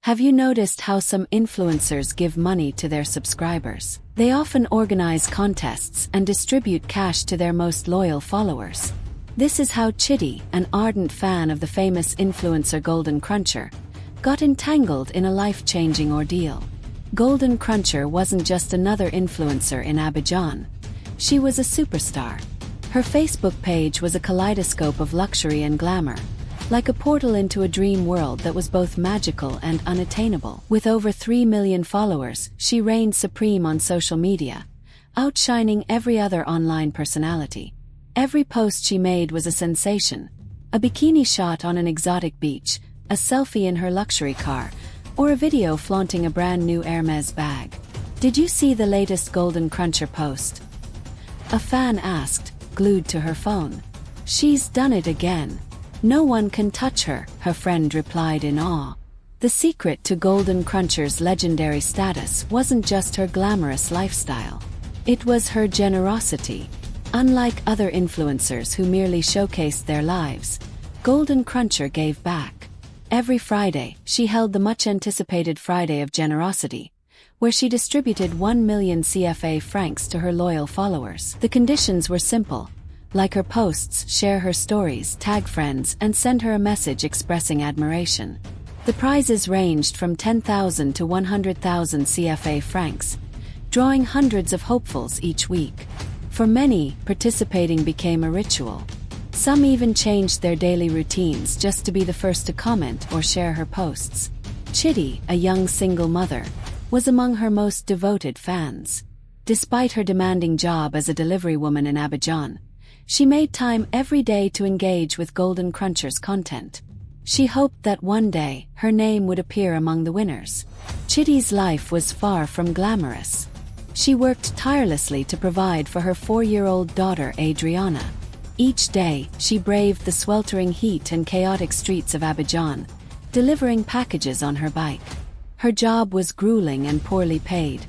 Have you noticed how some influencers give money to their subscribers? They often organize contests and distribute cash to their most loyal followers. This is how Chitty, an ardent fan of the famous influencer Golden Cruncher, got entangled in a life-changing ordeal. Golden Cruncher wasn't just another influencer in Abidjan. She was a superstar. Her Facebook page was a kaleidoscope of luxury and glamour, like a portal into a dream world that was both magical and unattainable. With over 3 million followers, she reigned supreme on social media, outshining every other online personality. Every post she made was a sensation: a bikini shot on an exotic beach, a selfie in her luxury car, or a video flaunting a brand new Hermes bag. "Did you see the latest Golden Cruncher post?" a fan asked, glued to her phone. "She's done it again. No one can touch her," her friend replied in awe. The secret to Golden Cruncher's legendary status wasn't just her glamorous lifestyle. It was her generosity. Unlike other influencers who merely showcased their lives, Golden Cruncher gave back. Every Friday, she held the much-anticipated Friday of Generosity, where she distributed 1 million CFA francs to her loyal followers. The conditions were simple: like her posts, share her stories, tag friends, and send her a message expressing admiration. The prizes ranged from 10,000 to 100,000 CFA francs, drawing hundreds of hopefuls each week. For many, participating became a ritual. Some even changed their daily routines just to be the first to comment or share her posts. Chitty, a young single mother, was among her most devoted fans. Despite her demanding job as a delivery woman in Abidjan, she made time every day to engage with Golden Cruncher's content. She hoped that one day, her name would appear among the winners. Chitty's life was far from glamorous. She worked tirelessly to provide for her 4-year-old daughter Adriana. Each day, she braved the sweltering heat and chaotic streets of Abidjan, delivering packages on her bike. Her job was grueling and poorly paid,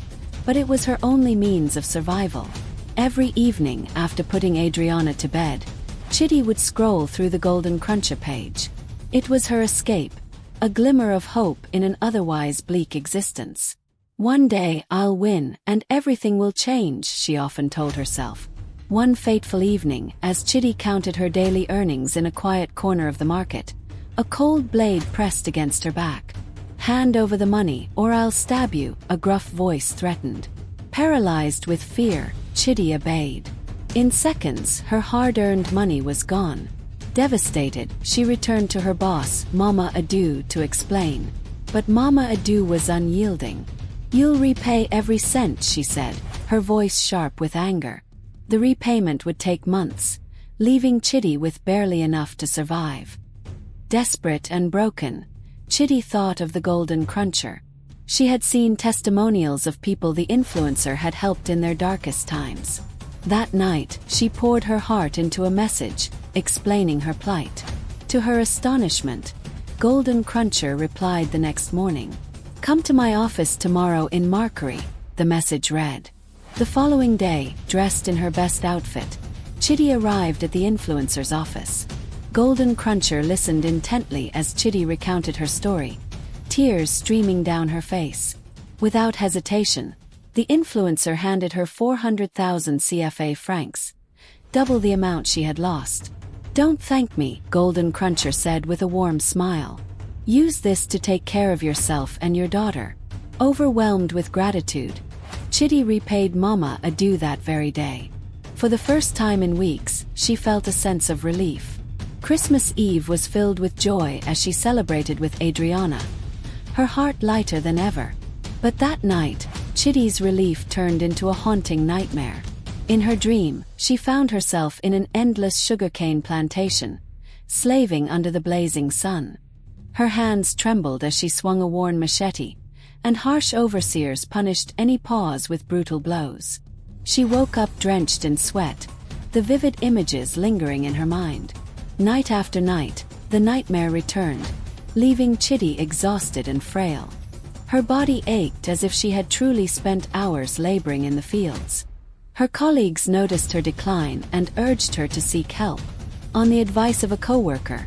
but it was her only means of survival. Every evening, after putting Adriana to bed, Chitty would scroll through the Golden Cruncher page. It was her escape, a glimmer of hope in an otherwise bleak existence. "One day I'll win, and everything will change," she often told herself. One fateful evening, as Chitty counted her daily earnings in a quiet corner of the market, a cold blade pressed against her back. "Hand over the money, or I'll stab you," a gruff voice threatened. Paralyzed with fear, Chitty obeyed. In seconds, her hard-earned money was gone. Devastated, she returned to her boss, Mama Adu, to explain. But Mama Adu was unyielding. "You'll repay every cent," she said, her voice sharp with anger. The repayment would take months, leaving Chitty with barely enough to survive. Desperate and broken, Chitty thought of the Golden Cruncher. She had seen testimonials of people the influencer had helped in their darkest times. That night, she poured her heart into a message, explaining her plight. To her astonishment, Golden Cruncher replied the next morning. "Come to my office tomorrow in Marquerie," the message read. The following day, dressed in her best outfit, Chitty arrived at the influencer's office. Golden Cruncher listened intently as Chitty recounted her story, tears streaming down her face. Without hesitation, the influencer handed her 400,000 CFA francs, double the amount she had lost. "Don't thank me," Golden Cruncher said with a warm smile. "Use this to take care of yourself and your daughter." Overwhelmed with gratitude, Chitty repaid Mama Adu that very day. For the first time in weeks, she felt a sense of relief. Christmas Eve was filled with joy as she celebrated with Adriana, her heart lighter than ever. But that night, Chitty's relief turned into a haunting nightmare. In her dream, she found herself in an endless sugarcane plantation, slaving under the blazing sun. Her hands trembled as she swung a worn machete, and harsh overseers punished any pause with brutal blows. She woke up drenched in sweat, the vivid images lingering in her mind. Night after night, the nightmare returned, leaving Chitty exhausted and frail. Her body ached as if she had truly spent hours laboring in the fields. Her colleagues noticed her decline and urged her to seek help. On the advice of a co-worker,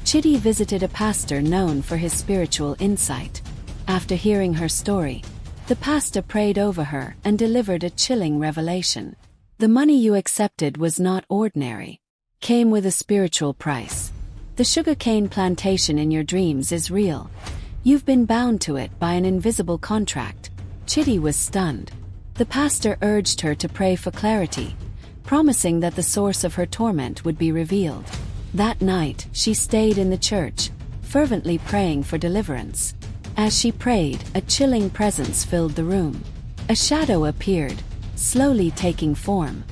Chitty visited a pastor known for his spiritual insight. After hearing her story, the pastor prayed over her and delivered a chilling revelation. The money you accepted was not ordinary. Came with a spiritual price. The sugarcane plantation in your dreams is real. You've been bound to it by an invisible contract. Chitty was stunned. The pastor urged her to pray for clarity, promising that the source of her torment would be revealed. That night, she stayed in the church, fervently praying for deliverance. As she prayed, a chilling presence filled the room. A shadow appeared, slowly taking form.